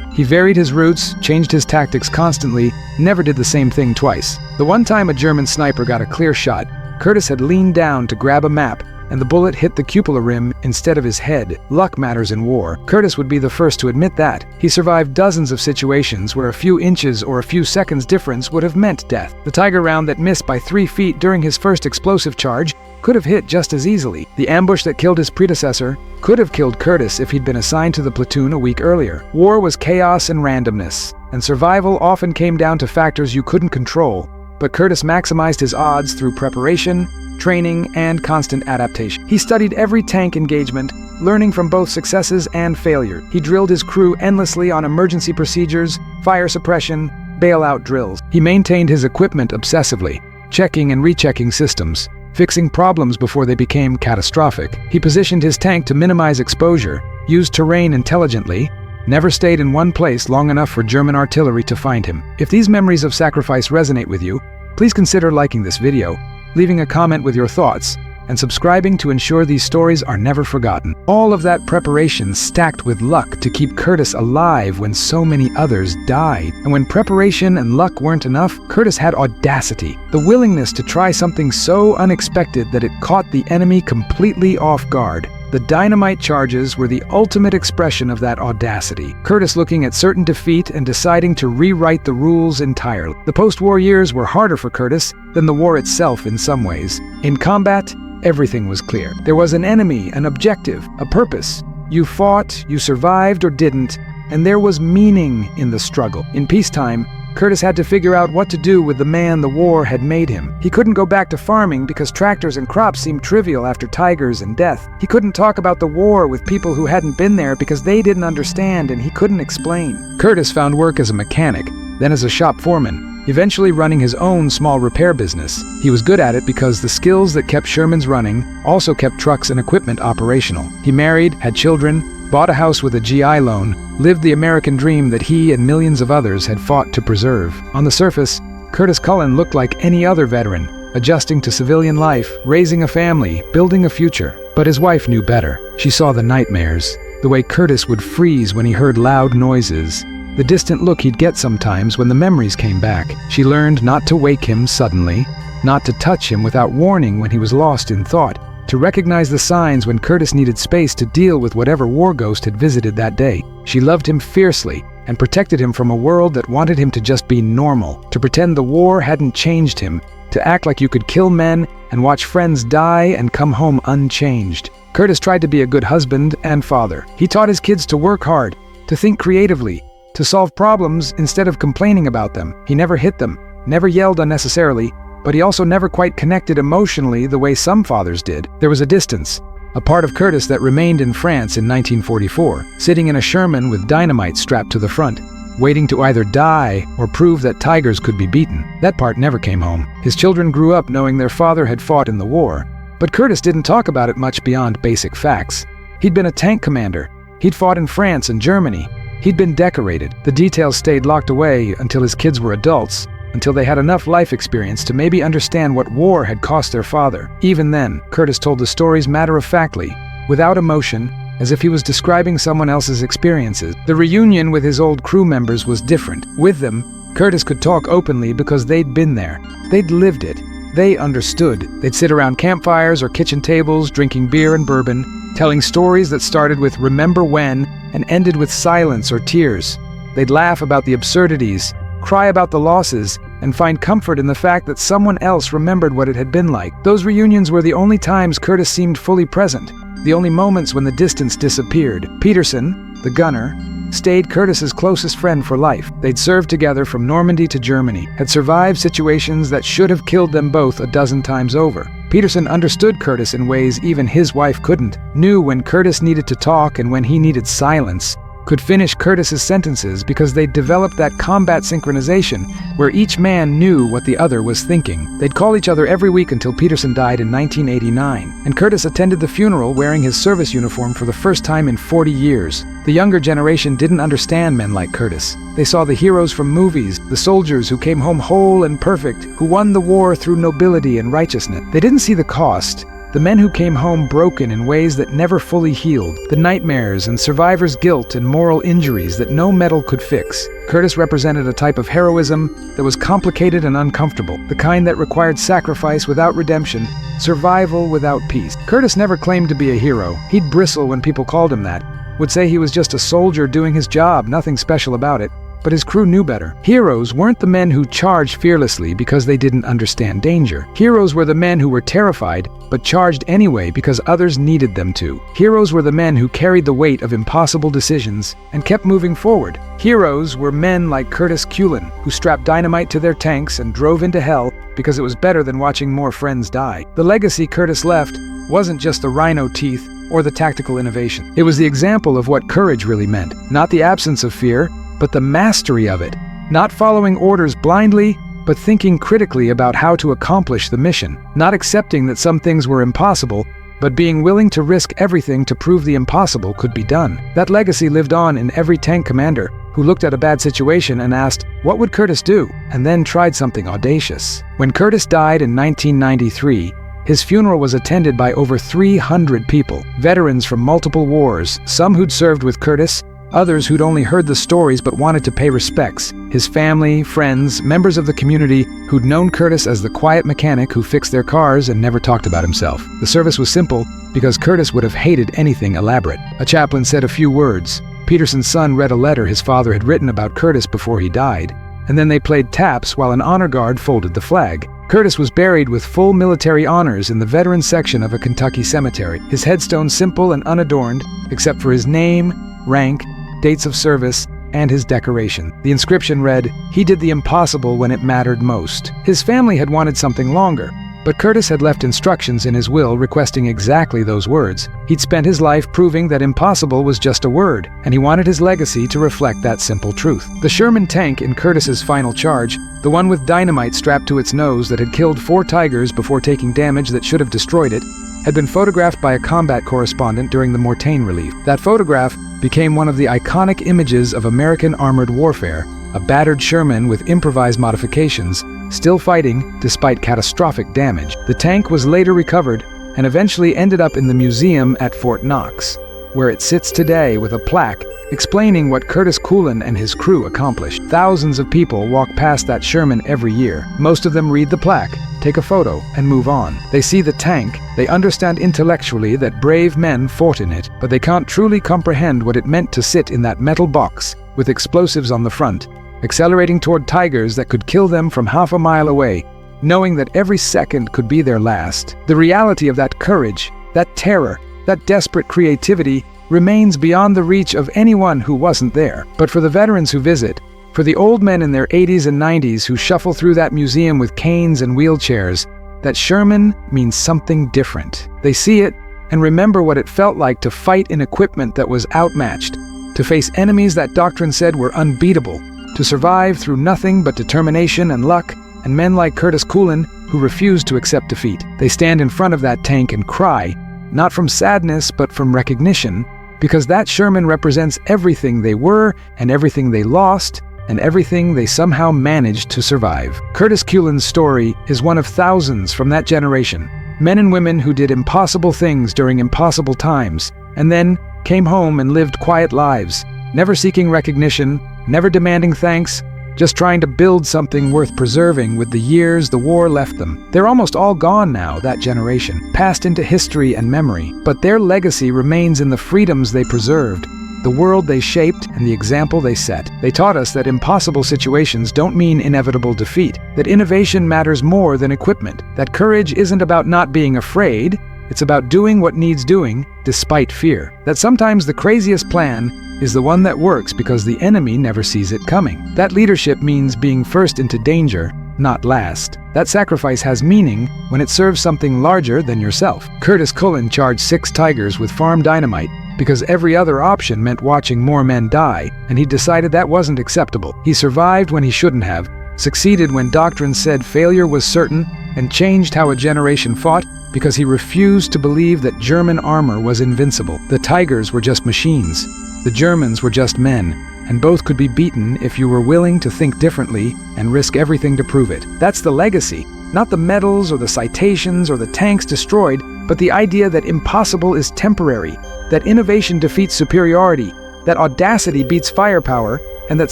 He varied his routes, changed his tactics constantly, never did the same thing twice. The one time a German sniper got a clear shot, Curtis had leaned down to grab a map, and the bullet hit the cupola rim instead of his head. Luck matters in war. Curtis would be the first to admit that. He survived dozens of situations where a few inches or a few seconds difference would have meant death. The Tiger round that missed by 3 feet during his first explosive charge could have hit just as easily. The ambush that killed his predecessor could have killed Curtis if he'd been assigned to the platoon a week earlier. War was chaos and randomness, and survival often came down to factors you couldn't control. But Curtis maximized his odds through preparation, training, and constant adaptation. He studied every tank engagement, learning from both successes and failure. He drilled his crew endlessly on emergency procedures, fire suppression, bailout drills. He maintained his equipment obsessively, checking and rechecking systems, fixing problems before they became catastrophic. He positioned his tank to minimize exposure, used terrain intelligently, never stayed in one place long enough for German artillery to find him. If these memories of sacrifice resonate with you, please consider liking this video, leaving a comment with your thoughts, and subscribing to ensure these stories are never forgotten. All of that preparation stacked with luck to keep Curtis alive when so many others died. And when preparation and luck weren't enough, Curtis had audacity, the willingness to try something so unexpected that it caught the enemy completely off guard. The Dynamite charges were the ultimate expression of that audacity. Curtis looking at certain defeat and deciding to rewrite the rules entirely. The post-war years were harder for Curtis than the war itself in some ways. In combat, everything was clear. There was an enemy, an objective, a purpose. You fought, you survived or didn't, and there was meaning in the struggle. In peacetime, Curtis had to figure out what to do with the man the war had made him. He couldn't go back to farming because tractors and crops seemed trivial after tigers and death. He couldn't talk about the war with people who hadn't been there because they didn't understand and he couldn't explain. Curtis found work as a mechanic, then as a shop foreman, eventually running his own small repair business. He was good at it because the skills that kept Sherman's running also kept trucks and equipment operational. He married, had children, bought a house with a GI loan, lived the American dream that he and millions of others had fought to preserve. On the surface, Curtis Cullen looked like any other veteran, adjusting to civilian life, raising a family, building a future. But his wife knew better. She saw the nightmares, the way Curtis would freeze when he heard loud noises, the distant look he'd get sometimes when the memories came back. She learned not to wake him suddenly, not to touch him without warning when he was lost in thought, to recognize the signs when Curtis needed space to deal with whatever war ghost had visited that day. She loved him fiercely and protected him from a world that wanted him to just be normal, to pretend the war hadn't changed him, to act like you could kill men and watch friends die and come home unchanged. Curtis tried to be a good husband and father. He taught his kids to work hard, to think creatively, to solve problems instead of complaining about them. He never hit them, never yelled unnecessarily, but he also never quite connected emotionally the way some fathers did. There was a distance, a part of Curtis that remained in France in 1944, sitting in a Sherman with dynamite strapped to the front, waiting to either die or prove that tigers could be beaten. That part never came home. His children grew up knowing their father had fought in the war, but Curtis didn't talk about it much beyond basic facts. He'd been a tank commander. He'd fought in France and Germany. He'd been decorated. The details stayed locked away until his kids were adults, until they had enough life experience to maybe understand what war had cost their father. Even then, Curtis told the stories matter-of-factly, without emotion, as if he was describing someone else's experiences. The reunion with his old crew members was different. With them, Curtis could talk openly because they'd been there. They'd lived it. They understood. They'd sit around campfires or kitchen tables, drinking beer and bourbon, telling stories that started with "remember when" and ended with silence or tears. They'd laugh about the absurdities, cry about the losses, and find comfort in the fact that someone else remembered what it had been like. Those reunions were the only times Curtis seemed fully present, the only moments when the distance disappeared. Peterson, the gunner, stayed Curtis's closest friend for life. They'd served together from Normandy to Germany, had survived situations that should have killed them both a dozen times over. Peterson understood Curtis in ways even his wife couldn't, knew when Curtis needed to talk and when he needed silence, could finish Curtis's sentences because they'd developed that combat synchronization where each man knew what the other was thinking. They'd call each other every week until Peterson died in 1989, and Curtis attended the funeral wearing his service uniform for the first time in 40 years. The younger generation didn't understand men like Curtis. They saw the heroes from movies, the soldiers who came home whole and perfect, who won the war through nobility and righteousness. They didn't see the cost. The men who came home broken in ways that never fully healed, the nightmares and survivors' guilt and moral injuries that no metal could fix. Curtis represented a type of heroism that was complicated and uncomfortable, the kind that required sacrifice without redemption, survival without peace. Curtis never claimed to be a hero. He'd bristle when people called him that, would say he was just a soldier doing his job, nothing special about it. But his crew knew better. Heroes weren't the men who charged fearlessly because they didn't understand danger. Heroes were the men who were terrified, but charged anyway because others needed them to. Heroes were the men who carried the weight of impossible decisions and kept moving forward. Heroes were men like Curtis Cullen, who strapped dynamite to their tanks and drove into hell because it was better than watching more friends die. The legacy Curtis left wasn't just the rhino teeth or the tactical innovation. It was the example of what courage really meant, not the absence of fear, but the mastery of it, not following orders blindly, but thinking critically about how to accomplish the mission, not accepting that some things were impossible, but being willing to risk everything to prove the impossible could be done. That legacy lived on in every tank commander who looked at a bad situation and asked, what would Curtis do? And then tried something audacious. When Curtis died in 1993, his funeral was attended by over 300 people, veterans from multiple wars, some who'd served with Curtis, others who'd only heard the stories but wanted to pay respects, his family, friends, members of the community who'd known Curtis as the quiet mechanic who fixed their cars and never talked about himself. The service was simple because Curtis would have hated anything elaborate. A chaplain said a few words. Peterson's son read a letter his father had written about Curtis before he died, and then they played taps while an honor guard folded the flag. Curtis was buried with full military honors in the veterans section of a Kentucky cemetery, his headstone simple and unadorned, except for his name, rank, dates of service, and his decoration. The inscription read, "He did the impossible when it mattered most." His family had wanted something longer, but Curtis had left instructions in his will requesting exactly those words. He'd spent his life proving that impossible was just a word, and he wanted his legacy to reflect that simple truth. The Sherman tank in Curtis's final charge, the one with dynamite strapped to its nose that had killed 4 tigers before taking damage that should have destroyed it, had been photographed by a combat correspondent during the Mortain relief. That photograph became one of the iconic images of American armored warfare, a battered Sherman with improvised modifications, still fighting despite catastrophic damage. The tank was later recovered and eventually ended up in the museum at Fort Knox, where it sits today with a plaque explaining what Curtis Cullen and his crew accomplished. Thousands of people walk past that Sherman every year. Most of them read the plaque, take a photo, and move on. They see the tank, they understand intellectually that brave men fought in it, but they can't truly comprehend what it meant to sit in that metal box with explosives on the front, accelerating toward tigers that could kill them from half a mile away, knowing that every second could be their last. The reality of that courage, that terror, that desperate creativity remains beyond the reach of anyone who wasn't there. But for the veterans who visit, for the old men in their 80s and 90s who shuffle through that museum with canes and wheelchairs, that Sherman means something different. They see it and remember what it felt like to fight in equipment that was outmatched, to face enemies that doctrine said were unbeatable, to survive through nothing but determination and luck, and men like Curtis Cullen who refused to accept defeat. They stand in front of that tank and cry, not from sadness but from recognition, because that Sherman represents everything they were and everything they lost and everything they somehow managed to survive. Curtis Cullen's story is one of thousands from that generation, men and women who did impossible things during impossible times, and then came home and lived quiet lives, never seeking recognition, never demanding thanks, just trying to build something worth preserving with the years the war left them. They're almost all gone now, that generation, passed into history and memory, but their legacy remains in the freedoms they preserved, the world they shaped, and the example they set. They taught us that impossible situations don't mean inevitable defeat, that innovation matters more than equipment, that courage isn't about not being afraid, it's about doing what needs doing despite fear, that sometimes the craziest plan is the one that works because the enemy never sees it coming. That leadership means being first into danger, not last. That sacrifice has meaning when it serves something larger than yourself. Curtis Cullen charged 6 tigers with farm dynamite, because every other option meant watching more men die, and he decided that wasn't acceptable. He survived when he shouldn't have, succeeded when doctrine said failure was certain, and changed how a generation fought because he refused to believe that German armor was invincible. The Tigers were just machines. The Germans were just men, and both could be beaten if you were willing to think differently and risk everything to prove it. That's the legacy, not the medals or the citations or the tanks destroyed, but the idea that impossible is temporary, that innovation defeats superiority, that audacity beats firepower, and that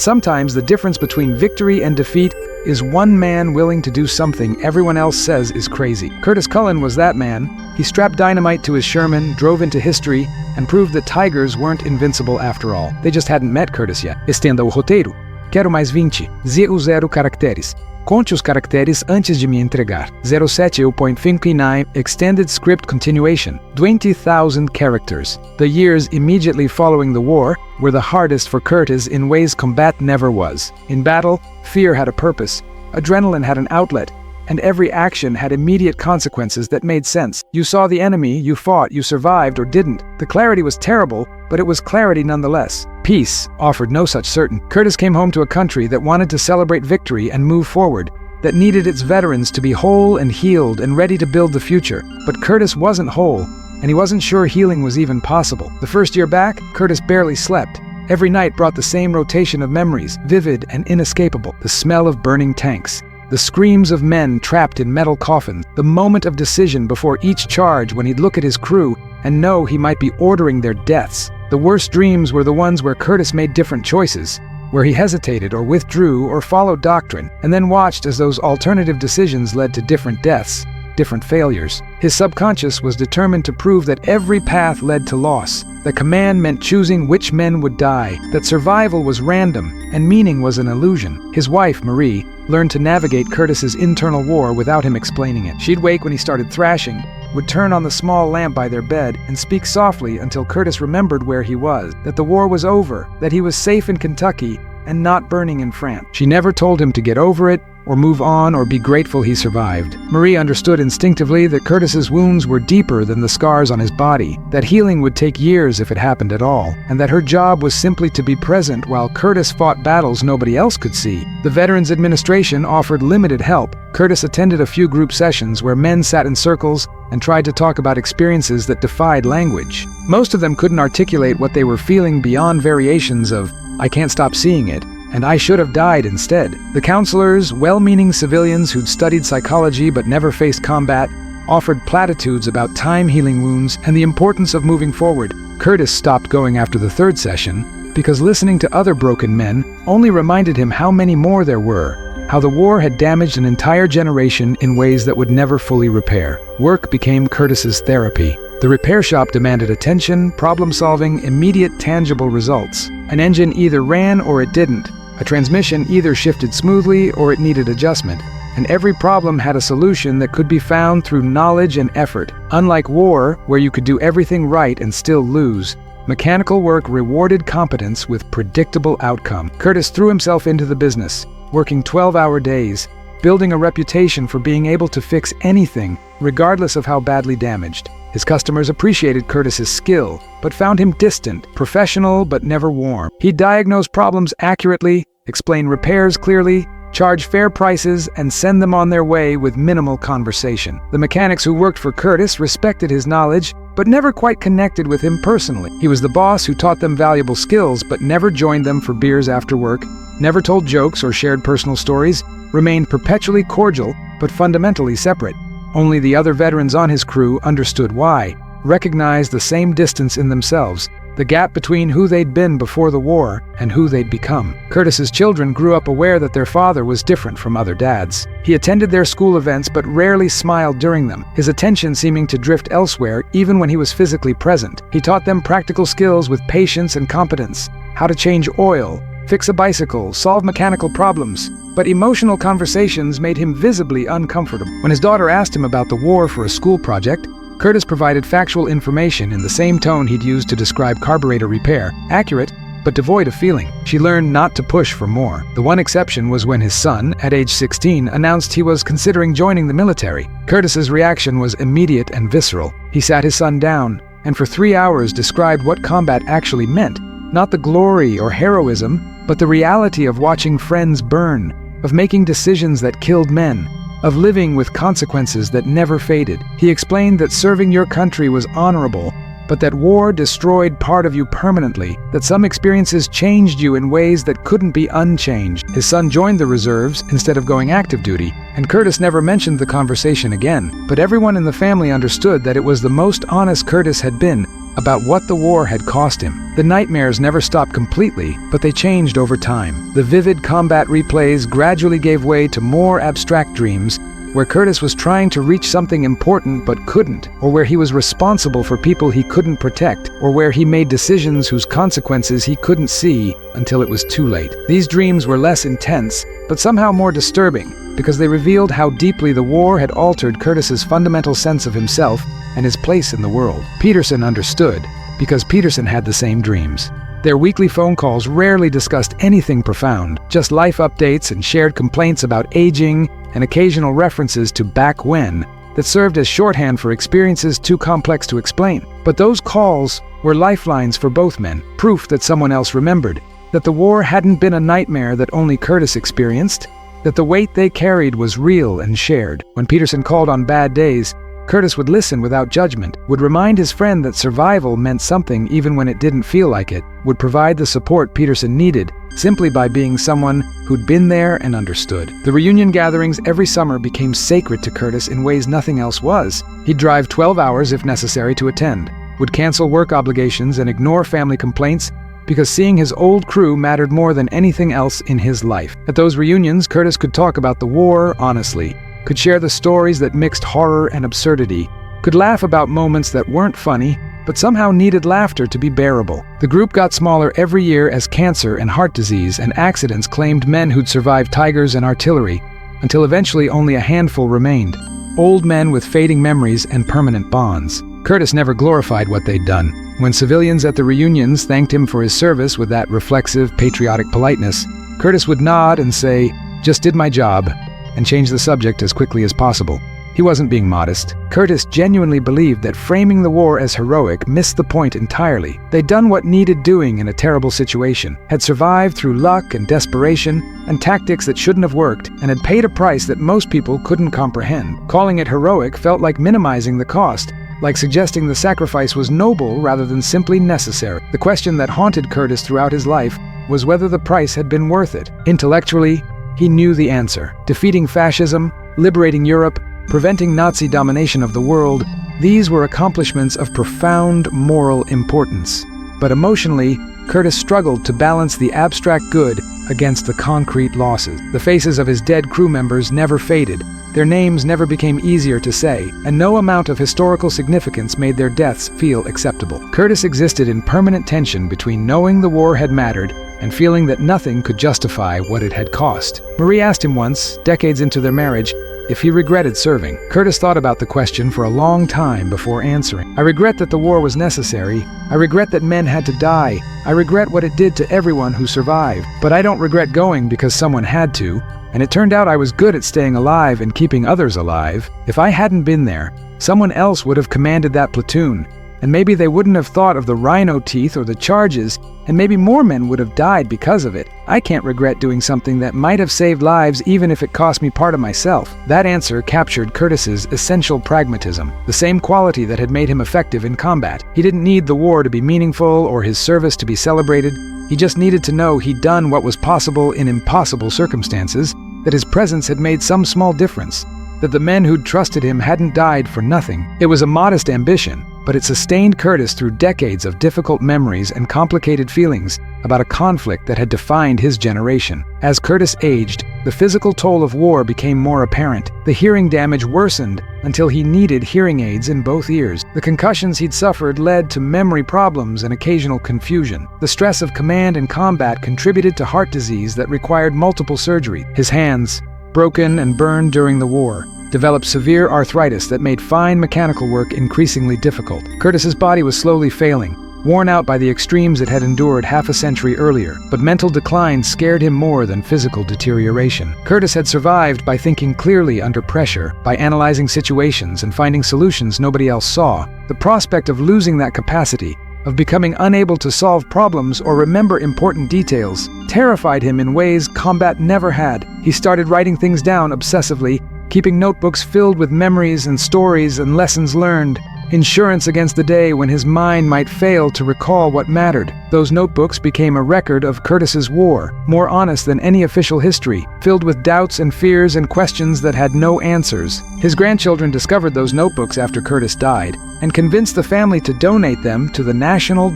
sometimes the difference between victory and defeat is one man willing to do something everyone else says is crazy. Curtis Cullen was that man. He strapped dynamite to his Sherman, drove into history, and proved that tigers weren't invincible after all. They just hadn't met Curtis yet. Estenda o roteiro. Quero mais 20. Zero caracteres. Conte os caracteres antes de me entregar. 07:59 Extended Script Continuation. 20,000 characters. The years immediately following the war were the hardest for Curtis in ways combat never was. In battle, fear had a purpose, adrenaline had an outlet, and every action had immediate consequences that made sense. You saw the enemy, you fought, you survived or didn't. The clarity was terrible, but it was clarity nonetheless. Peace offered no such certain. Curtis came home to a country that wanted to celebrate victory and move forward, that needed its veterans to be whole and healed and ready to build the future. But Curtis wasn't whole, and he wasn't sure healing was even possible. The first year back, Curtis barely slept. Every night brought the same rotation of memories, vivid and inescapable. The smell of burning tanks, the screams of men trapped in metal coffins, the moment of decision before each charge when he'd look at his crew and know he might be ordering their deaths. The worst dreams were the ones where Curtis made different choices, where he hesitated or withdrew or followed doctrine, and then watched as those alternative decisions led to different deaths, different failures. His subconscious was determined to prove that every path led to loss, that command meant choosing which men would die, that survival was random and meaning was an illusion. His wife, Marie, learned to navigate Curtis's internal war without him explaining it. She'd wake when he started thrashing, would turn on the small lamp by their bed, and speak softly until Curtis remembered where he was, that the war was over, that he was safe in Kentucky and not burning in France. She never told him to get over it, or move on, or be grateful he survived. Marie understood instinctively that Curtis's wounds were deeper than the scars on his body, that healing would take years if it happened at all, and that her job was simply to be present while Curtis fought battles nobody else could see. The Veterans Administration offered limited help. Curtis attended a few group sessions where men sat in circles and tried to talk about experiences that defied language. Most of them couldn't articulate what they were feeling beyond variations of, "I can't stop seeing it," and "I should have died instead." The counselors, well-meaning civilians who'd studied psychology but never faced combat, offered platitudes about time-healing wounds and the importance of moving forward. Curtis stopped going after the third session because listening to other broken men only reminded him how many more there were, how the war had damaged an entire generation in ways that would never fully repair. Work became Curtis's therapy. The repair shop demanded attention, problem-solving, immediate, tangible results. An engine either ran or it didn't. A transmission either shifted smoothly or it needed adjustment. And every problem had a solution that could be found through knowledge and effort. Unlike war, where you could do everything right and still lose, mechanical work rewarded competence with predictable outcome. Curtis threw himself into the business, working 12-hour days, building a reputation for being able to fix anything, regardless of how badly damaged. His customers appreciated Curtis's skill, but found him distant, professional but never warm. He'd diagnose problems accurately, explain repairs clearly, charge fair prices, and send them on their way with minimal conversation. The mechanics who worked for Curtis respected his knowledge, but never quite connected with him personally. He was the boss who taught them valuable skills, but never joined them for beers after work, never told jokes or shared personal stories, remained perpetually cordial, but fundamentally separate. Only the other veterans on his crew understood why, recognized the same distance in themselves, the gap between who they'd been before the war and who they'd become. Curtis's children grew up aware that their father was different from other dads. He attended their school events but rarely smiled during them, his attention seeming to drift elsewhere even when he was physically present. He taught them practical skills with patience and competence, how to change oil, fix a bicycle, solve mechanical problems. But emotional conversations made him visibly uncomfortable. When his daughter asked him about the war for a school project, Curtis provided factual information in the same tone he'd used to describe carburetor repair, accurate, but devoid of feeling. She learned not to push for more. The one exception was when his son, at age 16, announced he was considering joining the military. Curtis's reaction was immediate and visceral. He sat his son down and for 3 hours described what combat actually meant, not the glory or heroism, but the reality of watching friends burn, of making decisions that killed men, of living with consequences that never faded. He explained that serving your country was honorable, but that war destroyed part of you permanently, that some experiences changed you in ways that couldn't be unchanged. His son joined the reserves instead of going active duty, and Curtis never mentioned the conversation again. But everyone in the family understood that it was the most honest Curtis had been about what the war had cost him. The nightmares never stopped completely, but they changed over time. The vivid combat replays gradually gave way to more abstract dreams, where Curtis was trying to reach something important but couldn't, or where he was responsible for people he couldn't protect, or where he made decisions whose consequences he couldn't see until it was too late. These dreams were less intense, but somehow more disturbing, because they revealed how deeply the war had altered Curtis's fundamental sense of himself and his place in the world. Peterson understood, because Peterson had the same dreams. Their weekly phone calls rarely discussed anything profound, just life updates and shared complaints about aging and occasional references to back when that served as shorthand for experiences too complex to explain. But those calls were lifelines for both men, proof that someone else remembered, that the war hadn't been a nightmare that only Curtis experienced, that the weight they carried was real and shared. When Peterson called on bad days, Curtis would listen without judgment, would remind his friend that survival meant something even when it didn't feel like it, would provide the support Peterson needed simply by being someone who'd been there and understood. The reunion gatherings every summer became sacred to Curtis in ways nothing else was. He'd drive 12 hours if necessary to attend, would cancel work obligations and ignore family complaints because seeing his old crew mattered more than anything else in his life. At those reunions, Curtis could talk about the war honestly, could share the stories that mixed horror and absurdity, could laugh about moments that weren't funny, but somehow needed laughter to be bearable. The group got smaller every year as cancer and heart disease and accidents claimed men who'd survived tigers and artillery, until eventually only a handful remained, old men with fading memories and permanent bonds. Curtis never glorified what they'd done. When civilians at the reunions thanked him for his service with that reflexive, patriotic politeness, Curtis would nod and say, "Just did my job," and change the subject as quickly as possible. He wasn't being modest. Curtis genuinely believed that framing the war as heroic missed the point entirely. They'd done what needed doing in a terrible situation, had survived through luck and desperation and tactics that shouldn't have worked, and had paid a price that most people couldn't comprehend. Calling it heroic felt like minimizing the cost, like suggesting the sacrifice was noble rather than simply necessary. The question that haunted Curtis throughout his life was whether the price had been worth it. Intellectually, he knew the answer. Defeating fascism, liberating Europe, preventing Nazi domination of the world, these were accomplishments of profound moral importance. But emotionally, Curtis struggled to balance the abstract good against the concrete losses. The faces of his dead crew members never faded, their names never became easier to say, and no amount of historical significance made their deaths feel acceptable. Curtis existed in permanent tension between knowing the war had mattered and feeling that nothing could justify what it had cost. Marie asked him once, decades into their marriage, if he regretted serving. Curtis thought about the question for a long time before answering. "I regret that the war was necessary. I regret that men had to die. I regret what it did to everyone who survived. But I don't regret going because someone had to. And it turned out I was good at staying alive and keeping others alive. If I hadn't been there, someone else would have commanded that platoon. And maybe they wouldn't have thought of the rhino teeth or the charges, and maybe more men would have died because of it. I can't regret doing something that might have saved lives even if it cost me part of myself." That answer captured Curtis's essential pragmatism, the same quality that had made him effective in combat. He didn't need the war to be meaningful or his service to be celebrated. He just needed to know he'd done what was possible in impossible circumstances, that his presence had made some small difference, that the men who'd trusted him hadn't died for nothing. It was a modest ambition, but it sustained Curtis through decades of difficult memories and complicated feelings about a conflict that had defined his generation. As Curtis aged, the physical toll of war became more apparent. The hearing damage worsened until he needed hearing aids in both ears. The concussions he'd suffered led to memory problems and occasional confusion. The stress of command and combat contributed to heart disease that required multiple surgery. His hands, broken and burned during the war, developed severe arthritis that made fine mechanical work increasingly difficult. Curtis's body was slowly failing, worn out by the extremes it had endured half a century earlier. But mental decline scared him more than physical deterioration. Curtis had survived by thinking clearly under pressure, by analyzing situations and finding solutions nobody else saw. The prospect of losing that capacity, of becoming unable to solve problems or remember important details, terrified him in ways combat never had. He started writing things down obsessively, keeping notebooks filled with memories and stories and lessons learned, insurance against the day when his mind might fail to recall what mattered. Those notebooks became a record of Curtis's war, more honest than any official history, filled with doubts and fears and questions that had no answers. His grandchildren discovered those notebooks after Curtis died, and convinced the family to donate them to the National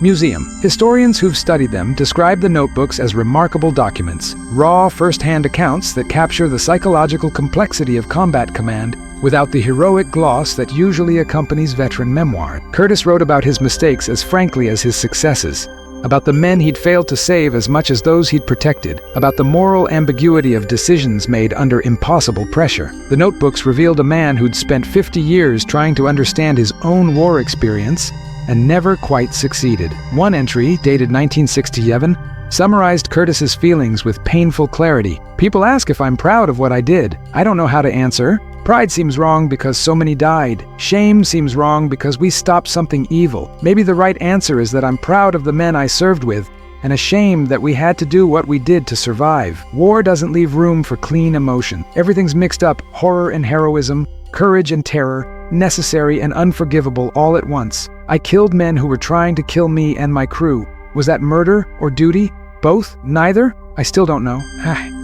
Museum. Historians who've studied them describe the notebooks as remarkable documents, raw, first-hand accounts that capture the psychological complexity of combat command without the heroic gloss that usually accompanies veteran memoir. Curtis wrote about his mistakes as frankly as his successes, about the men he'd failed to save as much as those he'd protected, about the moral ambiguity of decisions made under impossible pressure. The notebooks revealed a man who'd spent 50 years trying to understand his own war experience and never quite succeeded. One entry, dated 1967, summarized Curtis's feelings with painful clarity. "People ask if I'm proud of what I did. I don't know how to answer. Pride seems wrong because so many died. Shame seems wrong because we stopped something evil. Maybe the right answer is that I'm proud of the men I served with, and ashamed that we had to do what we did to survive." War doesn't leave room for clean emotion. Everything's mixed up, horror and heroism, courage and terror, necessary and unforgivable all at once. I killed men who were trying to kill me and my crew. Was that murder or duty? Both? Neither? I still don't know.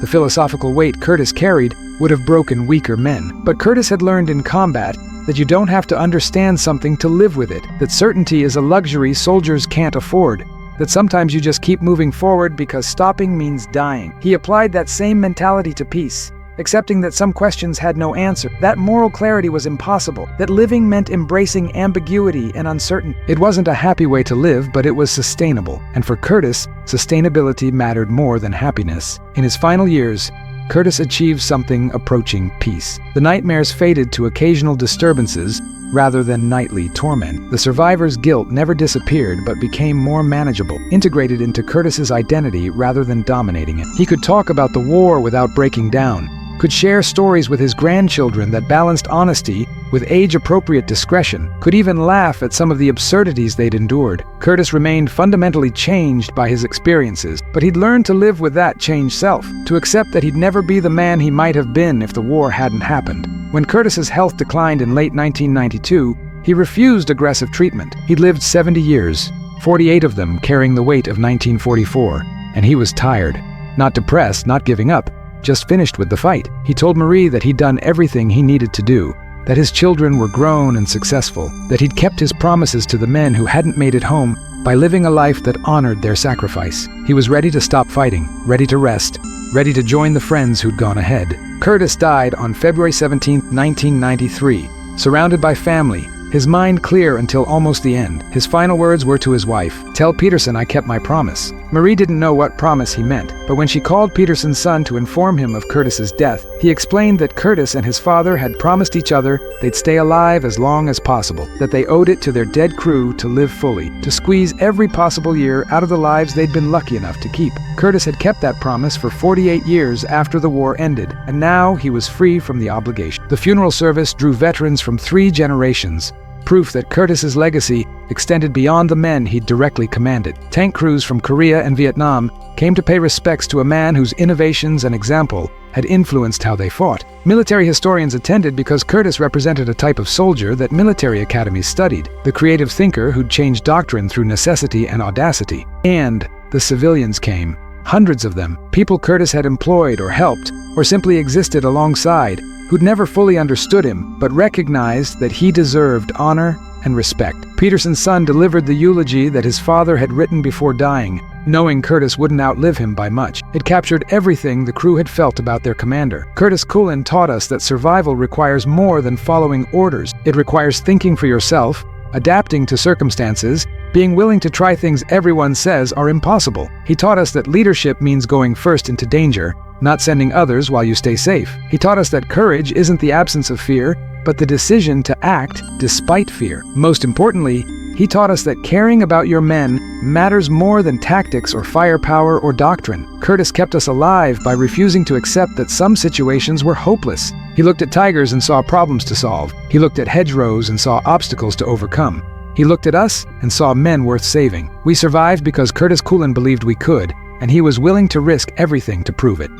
The philosophical weight Curtis carried would have broken weaker men. But Curtis had learned in combat that you don't have to understand something to live with it, that certainty is a luxury soldiers can't afford, that sometimes you just keep moving forward because stopping means dying. He applied that same mentality to peace, accepting that some questions had no answer, that moral clarity was impossible, that living meant embracing ambiguity and uncertainty. It wasn't a happy way to live, but it was sustainable. And for Curtis, sustainability mattered more than happiness. In his final years, Curtis achieved something approaching peace. The nightmares faded to occasional disturbances rather than nightly torment. The survivor's guilt never disappeared but became more manageable, integrated into Curtis's identity rather than dominating it. He could talk about the war without breaking down, could share stories with his grandchildren that balanced honesty with age-appropriate discretion, could even laugh at some of the absurdities they'd endured. Curtis remained fundamentally changed by his experiences, but he'd learned to live with that changed self, to accept that he'd never be the man he might have been if the war hadn't happened. When Curtis's health declined in late 1992, he refused aggressive treatment. He'd lived 70 years, 48 of them carrying the weight of 1944, and he was tired. Not depressed, not giving up, just finished with the fight. He told Marie that he'd done everything he needed to do, that his children were grown and successful, that he'd kept his promises to the men who hadn't made it home by living a life that honored their sacrifice. He was ready to stop fighting, ready to rest, ready to join the friends who'd gone ahead. Curtis died on February 17, 1993, surrounded by family, his mind clear until almost the end. His final words were to his wife, "Tell Peterson I kept my promise." Marie didn't know what promise he meant, but when she called Peterson's son to inform him of Curtis's death, he explained that Curtis and his father had promised each other they'd stay alive as long as possible, that they owed it to their dead crew to live fully, to squeeze every possible year out of the lives they'd been lucky enough to keep. Curtis had kept that promise for 48 years after the war ended, and now he was free from the obligation. The funeral service drew veterans from 3 generations, proof that Curtis's legacy extended beyond the men he'd directly commanded. Tank crews from Korea and Vietnam came to pay respects to a man whose innovations and example had influenced how they fought. Military historians attended because Curtis represented a type of soldier that military academies studied, the creative thinker who'd changed doctrine through necessity and audacity. And the civilians came. Hundreds of them, people Curtis had employed or helped, or simply existed alongside, who'd never fully understood him, but recognized that he deserved honor and respect. Peterson's son delivered the eulogy that his father had written before dying, knowing Curtis wouldn't outlive him by much. It captured everything the crew had felt about their commander. Curtis Cullen taught us that survival requires more than following orders. It requires thinking for yourself, adapting to circumstances, being willing to try things everyone says are impossible. He taught us that leadership means going first into danger, not sending others while you stay safe. He taught us that courage isn't the absence of fear, but the decision to act despite fear. Most importantly, He taught us that caring about your men matters more than tactics or firepower or doctrine. Curtis kept us alive by refusing to accept that some situations were hopeless. He looked at tigers and saw problems to solve. He looked at hedgerows and saw obstacles to overcome. He looked at us and saw men worth saving. We survived because Curtis Cullen believed we could, and he was willing to risk everything to prove it.